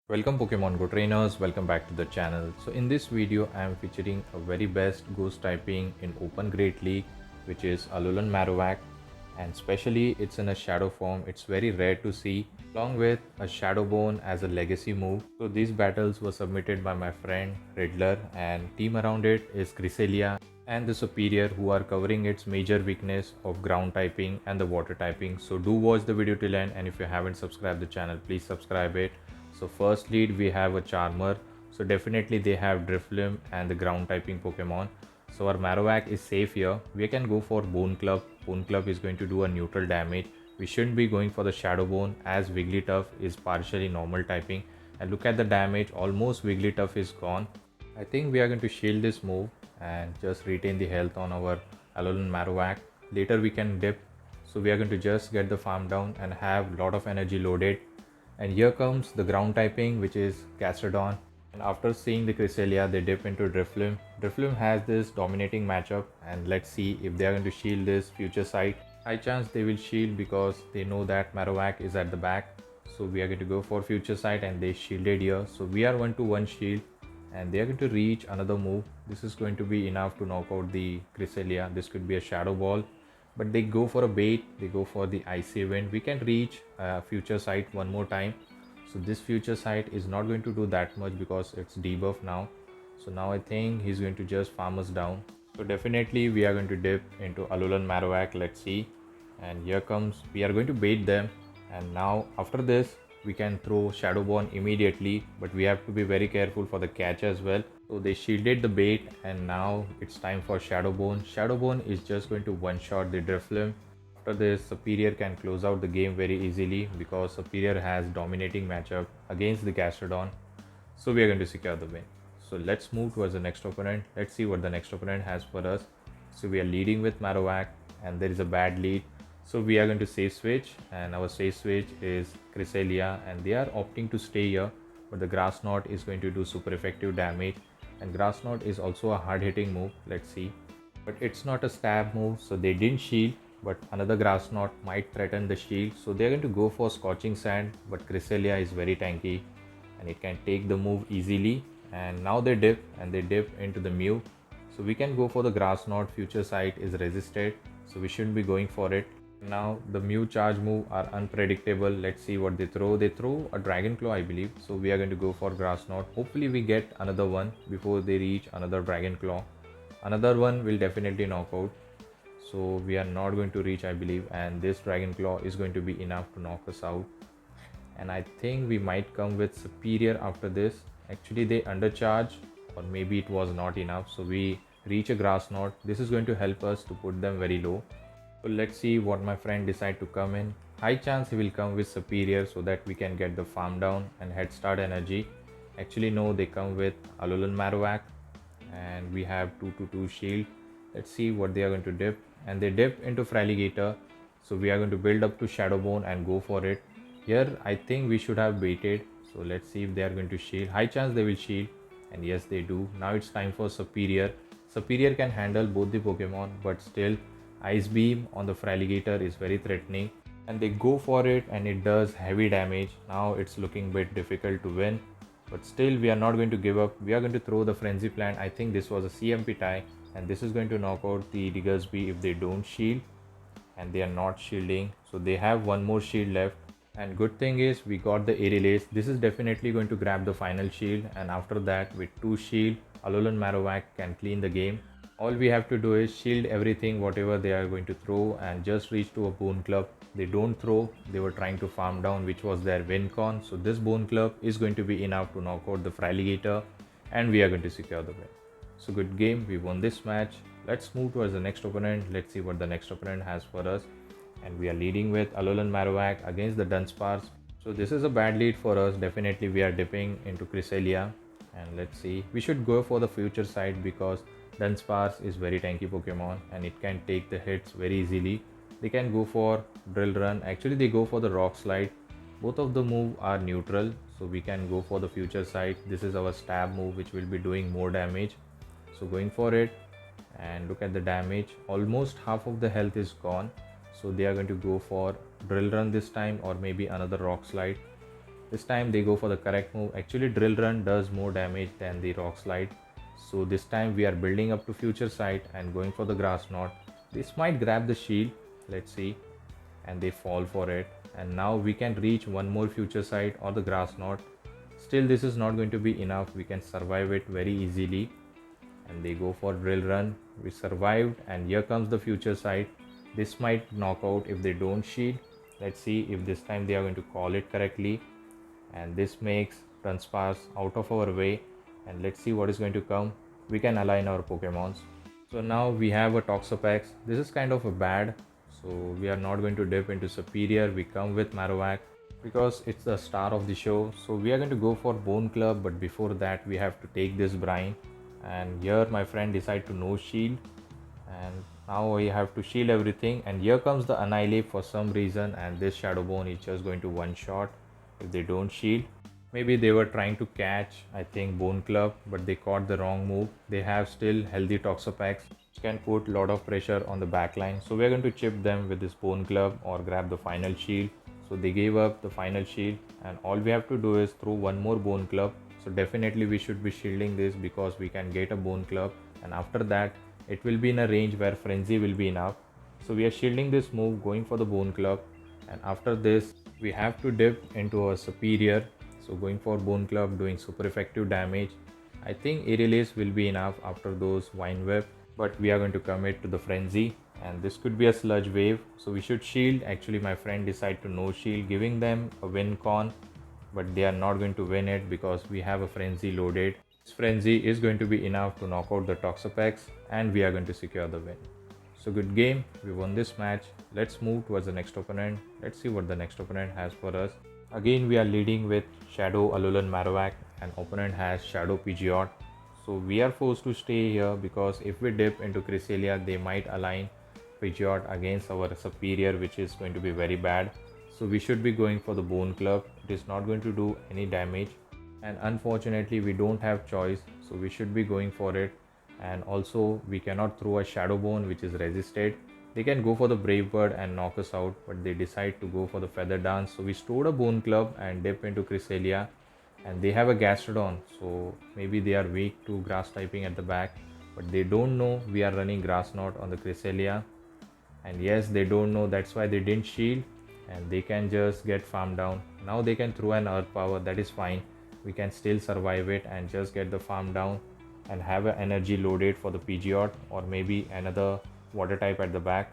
Welcome Pokemon Go trainers, welcome back to the channel. So in this video I am featuring a very best ghost typing in Open Great League, which is Alolan Marowak, and especially it's in a shadow form. It's very rare to see, along with a Shadow Bone as a legacy move. So these battles were submitted by my friend Riddler, and team around it is Cresselia and the Superior, who are covering its major weakness of ground typing and the water typing. So do watch the video till end, and if you haven't subscribed the channel, please subscribe it. So first lead we have a Charmer, so definitely they have Drifloon and the ground typing Pokemon. So our Marowak is safe here. We can go for Bone Club. Bone Club is going to do a neutral damage. We shouldn't be going for the Shadow Bone, as Wigglytuff is partially normal typing. And look at the damage, almost Wigglytuff is gone. I think we are going to shield this move and just retain the health on our Alolan Marowak. Later we can dip. So we are going to just get the farm down and have lot of energy loaded. And here comes the ground typing, which is Gastrodon. And after seeing the Cresselia, they dip into Drifloon. Drifloon has this dominating matchup, and let's see if they are going to shield this future sight. High chance they will shield because they know that Marowak is at the back. So we are going to go for future sight, and they shielded here. So we are 1-1 shield, and they are going to reach another move. This is going to be enough to knock out the Cresselia. This could be a Shadow Ball, but they go for a bait, they go for the icy wind. We can reach future sight one more time. So this future sight is not going to do that much because it's debuff now. So now I think he's going to just farm us down. So definitely we are going to dip into Alolan Marowak. Let's see. And here comes, we are going to bait them. And now after this we can throw Shadow Ball immediately, but we have to be very careful for the catch as well. So they shielded the bait, and now it's time for Shadow Bone. Shadow Bone is just going to one-shot the Drifloon. After this, Superior can close out the game very easily because Superior has dominating matchup against the Gastrodon. So we are going to secure the win. So let's move towards the next opponent. Let's see what the next opponent has for us. So we are leading with Marowak, and there is a bad lead. So we are going to save switch, and our save switch is Cresselia, and they are opting to stay here, but the Grass Knot is going to do super effective damage, and Grass Knot is also a hard hitting move. Let's see, but it's not a stab move, so they didn't shield, but another Grass Knot might threaten the shield, so they're going to go for Scorching Sand, but Cresselia is very tanky and it can take the move easily. And now they dip, and they dip into the Mew, so we can go for the Grass Knot. Future Sight is resisted, so we shouldn't be going for it. Now the Mew charge move are unpredictable. Let's see what they throw. They throw a Dragon Claw, I believe. So we are going to go for Grass Knot. Hopefully we get another one before they reach another Dragon Claw. Another one will definitely knock out. So we are not going to reach, I believe, and this Dragon Claw is going to be enough to knock us out. And I think we might come with Superior after this. Actually they undercharge, or maybe it was not enough. So we reach a Grass Knot. This is going to help us to put them very low. So let's see what my friend decide to come in. High chance he will come with Superior so that we can get the farm down and head start energy. Actually no, they come with Alolan Marowak, and we have 2-2 shield. Let's see what they are going to dip, and they dip into Fraligator. So we are going to build up to Shadow Bone and go for it. Here I think we should have baited. So let's see if they are going to shield. High chance they will shield, and yes they do. Now it's time for Superior. Superior can handle both the Pokemon, but still Ice Beam on the Fraligator is very threatening, and they go for it, and it does heavy damage. Now it's looking a bit difficult to win, but still we are not going to give up. We are going to throw the Frenzy Plant. I think this was a CMP tie, and this is going to knock out the Diggersby if they don't shield, and they are not shielding, so they have one more shield left. And good thing is we got the Aerial. This is definitely going to grab the final shield, and after that with 2 shield, Alolan Marowak can clean the game. All we have to do is shield everything whatever they are going to throw, and just reach to a Bone Club. They don't throw, they were trying to farm down, which was their win con. So this Bone Club is going to be enough to knock out the Fraligator, and we are going to secure the win. So good game, we won this match. Let's move towards the next opponent. Let's see what the next opponent has for us. And we are leading with Alolan Marowak against the Dunsparce. So this is a bad lead for us. Definitely we are dipping into Cresselia, and let's see, we should go for the future side because Dunsparce is very tanky Pokemon and it can take the hits very easily. They can go for Drill Run. Actually they go for the Rock Slide. Both of the move are neutral, so we can go for the future side. This is our stab move, which will be doing more damage. So going for it, and look at the damage. Almost half of the health is gone. So they are going to go for Drill Run this time, or maybe another Rock Slide. This time they go for the correct move. Actually drill run does more damage than the rock slide. So this time we are building up to future sight and going for the grass knot. This might grab the shield, let's see, and they fall for it. And now we can reach one more future sight or the grass knot. Still this is not going to be enough. We can survive it very easily. And they go for drill run. We survived, and here comes the future sight. This might knock out if they don't shield. Let's see if this time they are going to call it correctly. And this makes Dunsparce out of our way, and let's see what is going to come. We can align our Pokemons. So now we have a Toxapex. This is kind of a bad, so we are not going to dip into Superior. We come with Marowak because it's the star of the show. So we are going to go for Bone Club, but before that we have to take this brine. And here my friend decided to no shield, and now we have to shield everything. And here comes the Annihilate for some reason, and this Shadow Bone is just going to one shot if they don't shield. Maybe they were trying to catch, I think, Bone Club, but they caught the wrong move. They have still healthy Toxapex, which can put a lot of pressure on the backline. So we're going to chip them with this Bone Club or grab the final shield. So they gave up the final shield, and all we have to do is throw one more Bone Club. So definitely we should be shielding this because we can get a Bone Club, and after that it will be in a range where Frenzy will be enough. So we are shielding this move, going for the Bone Club, and after this we have to dip into a Superior. So going for Bone Club, doing super effective damage. I think Aerialist will be enough after those Vine Whip, but we are going to commit to the Frenzy, and this could be a Sludge Wave. So we should shield. Actually my friend decided to no shield, giving them a win con, but they are not going to win it because we have a Frenzy loaded. This Frenzy is going to be enough to knock out the Toxapex, and we are going to secure the win. So good game, we won this match. Let's move towards the next opponent. Let's see what the next opponent has for us. Again we are leading with Shadow Alolan Marowak, and opponent has Shadow Pidgeot. So we are forced to stay here because if we dip into Cresselia, they might align Pidgeot against our Superior, which is going to be very bad. So we should be going for the Bone Club. It is not going to do any damage, and unfortunately we don't have choice, so we should be going for it. And also we cannot throw a Shadow Bone which is resisted. They can go for the Brave Bird and knock us out, but they decide to go for the Feather Dance. So we stored a Bone Club and dip into Cresselia, and they have a Gastrodon, so maybe they are weak to grass typing at the back, but they don't know we are running Grass Knot on the Cresselia. And yes, they don't know, that's why they didn't shield, and they can just get farmed down. Now they can throw an Earth Power, that is fine. We can still survive it and just get the farm down and have an energy loaded for the Pidgeot or maybe another water type at the back.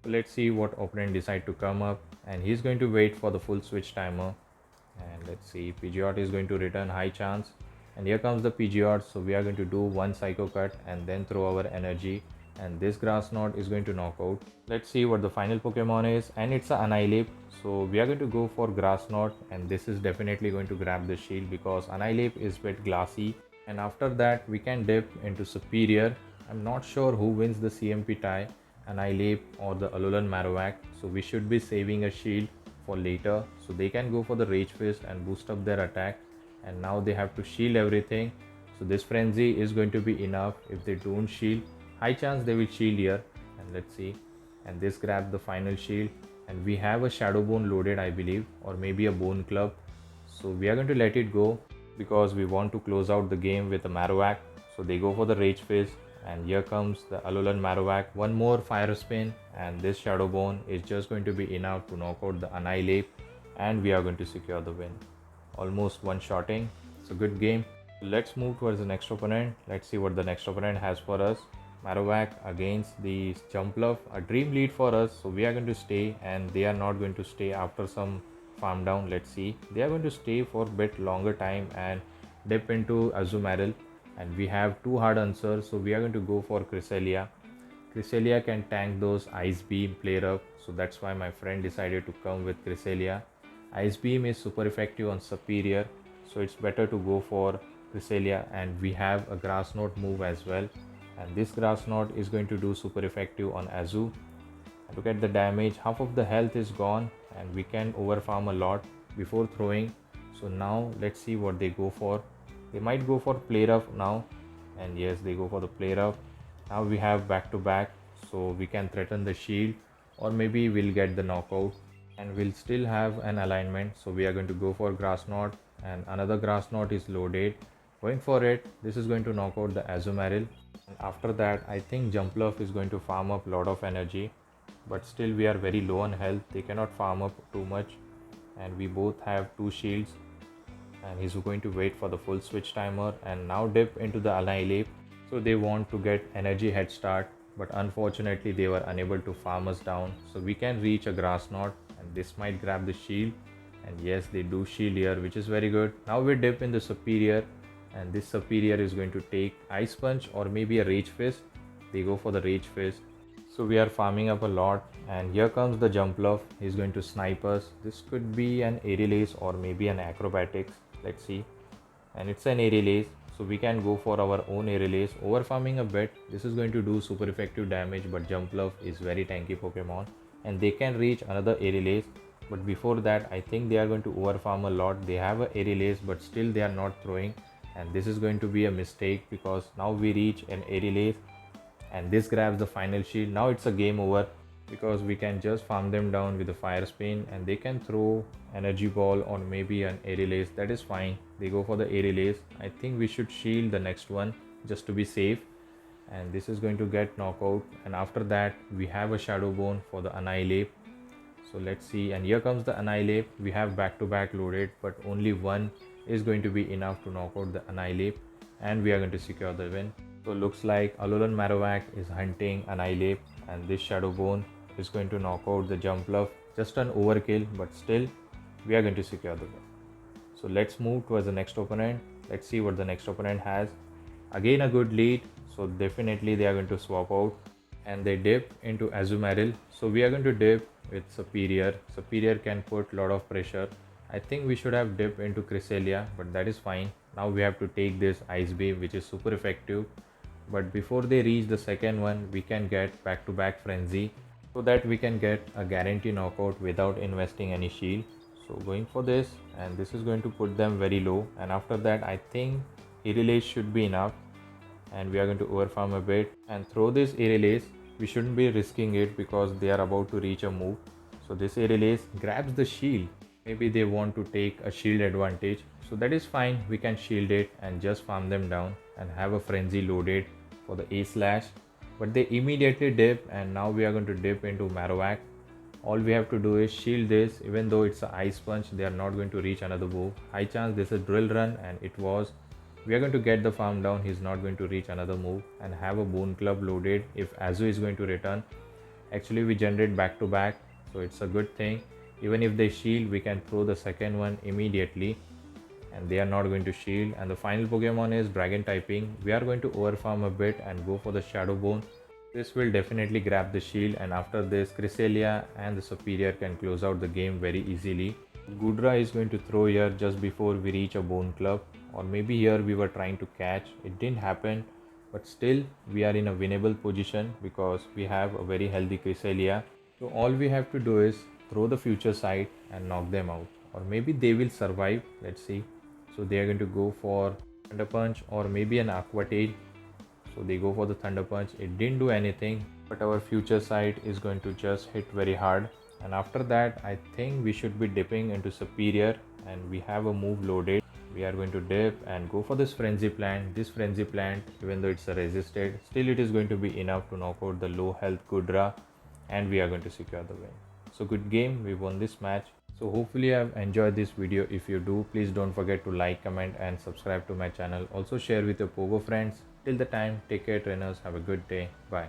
So let's see what opponent decide to come up, and he's going to wait for the full switch timer. And let's see, Pidgeot is going to return high chance, and here comes the Pidgeot. So we are going to do one Psycho Cut and then throw our energy, and this Grass Knot is going to knock out. Let's see what the final Pokemon is, and it's an Annihilate. So we are going to go for Grass Knot, and this is definitely going to grab the shield because Annihilate is a bit glassy. And after that we can dip into Superior. I'm not sure who wins the CMP tie, Annihilate or the Alolan Marowak, so we should be saving a shield for later. So they can go for the Rage Fist and boost up their attack, and now they have to shield everything. So this Frenzy is going to be enough. If they don't shield, high chance they will shield here, and let's see. And this grabs the final shield, and we have a Shadow Bone loaded, I believe, or maybe a Bone Club. So we are going to let it go because we want to close out the game with a Marowak. So they go for the Rage Fist, and here comes the Alolan Marowak. One more Fire Spin, and this Shadow Bone is just going to be enough to knock out the Annihilate, and we are going to secure the win. Almost one-shotting. It's a good game. Let's move towards the next opponent. Let's see what the next opponent has for us. Marowak against the Jumpluff, a dream lead for us, so we are going to stay, and they are not going to stay after some farm down. Let's see, they are going to stay for a bit longer time and dip into Azumarill, and we have two hard answers, so we are going to go for Cresselia. Cresselia can tank those Ice Beam Flare Up, so that's why my friend decided to come with Cresselia. Ice Beam is super effective on Superior, so it's better to go for Cresselia, and we have a Grass Knot move as well, and this Grass Knot is going to do super effective on Azu. And look at the damage, half of the health is gone, and we can overfarm a lot before throwing. So now let's see what they go for. They might go for Play Rough now, and yes, they go for the Play Rough. Now we have back to back, so we can threaten the shield, or maybe we'll get the knockout. and we'll still have an alignment. So we are going to go for grass knot, and another grass knot is loaded. Going for it, this is going to knock out the Azumarill. And after that, I think Jumpluff is going to farm up a lot of energy, but still we are very low on health. They cannot farm up too much, and we both have 2 shields, and he's going to wait for the full switch timer and now dip into the Annihilate. So they want to get energy head start, but unfortunately they were unable to farm us down. So we can reach a grass knot, and this might grab the shield, and yes, they do shield here, which is very good. Now we dip in the Superior, and this Superior is going to take Ice Punch or maybe a Rage Fist. They go for the Rage Fist. So we are farming up a lot, and here comes the Jumpluff. He's going to snipe us. This could be an Aerial Ace or maybe an Acrobatics. Let's see. And it's an Aerial Ace, so we can go for our own Aerial Ace. Over farming a bit, this is going to do super effective damage, but Jumpluff is very tanky Pokemon, and they can reach another Aerial Ace. But before that, I think they are going to over farm a lot. They have a Aerial Ace, but still they are not throwing, and this is going to be a mistake because now we reach an Aerial Ace, and this grabs the final shield. Now it's a game over because we can just farm them down with a Fire Spin, and they can throw Energy Ball or maybe an Aerial Ace. That is fine. They go for the Aerial Ace. I think we should shield the next one just to be safe, and this is going to get knockout. And after that, we have a Shadow Bone for the Annihilate. So let's see, and here comes the Annihilate. We have back-to-back loaded, but only one is going to be enough to knock out the Annihilate, and we are going to secure the win. So looks like Alolan Marowak is hunting Annihilate, and this Shadow Bone is going to knock out the Jumpluff. Just an overkill, but still we are going to secure the win. So let's move towards the next opponent. Let's see what the next opponent has. Again a good lead, so definitely they are going to swap out, and they dip into Azumarill. So we are going to dip with Superior. Superior can put a lot of pressure. I think we should have dipped into Cresselia, but that is fine. Now we have to take this Ice Beam, which is super effective. But before they reach the second one, we can get back-to-back Frenzy, so that we can get a guarantee knockout without investing any shield. So going for this, and this is going to put them very low, and after that I think Aerial Ace should be enough, and we are going to overfarm a bit and throw this Aerial Ace. We shouldn't be risking it because they are about to reach a move. So this Aerial Ace grabs the shield. Maybe they want to take a shield advantage, so that is fine. We can shield it and just farm them down and have a Frenzy loaded for the A slash. But they immediately dip, and now we are going to dip into Marowak. All we have to do is shield this. Even though it's a Ice Punch, they are not going to reach another move. High chance this is Drill Run, and it was. We are going to get the farm down. He's not going to reach another move, and have a Bone Club loaded if Azu is going to return. Actually we generate back to back, so it's a good thing. Even if they shield, we can throw the second one immediately, and they are not going to shield. And the final Pokemon is Dragon typing. We are going to overfarm a bit and go for the Shadow Bone. This will definitely grab the shield, and after this, Cresselia and the Superior can close out the game very easily. Goodra is going to throw here just before we reach a Bone Club, or maybe here we were trying to catch. It didn't happen, but still we are in a winnable position because we have a very healthy Cresselia. So all we have to do is throw the Future Sight and knock them out, or maybe they will survive. Let's see. So they are going to go for Thunder Punch or maybe an Aqua Tail. So they go for the Thunder Punch. It didn't do anything, but our Future Sight is going to just hit very hard. And after that, I think we should be dipping into Superior, and we have a move loaded. We are going to dip and go for this Frenzy Plant. This Frenzy Plant, even though it's a resisted, still it is going to be enough to knock out the low health Goodra, and we are going to secure the win. So good game, we won this match. So hopefully you have enjoyed this video. If you do, please don't forget to like, comment and subscribe to my channel. Also share with your Pogo friends. Till the time, take care trainers, have a good day, bye.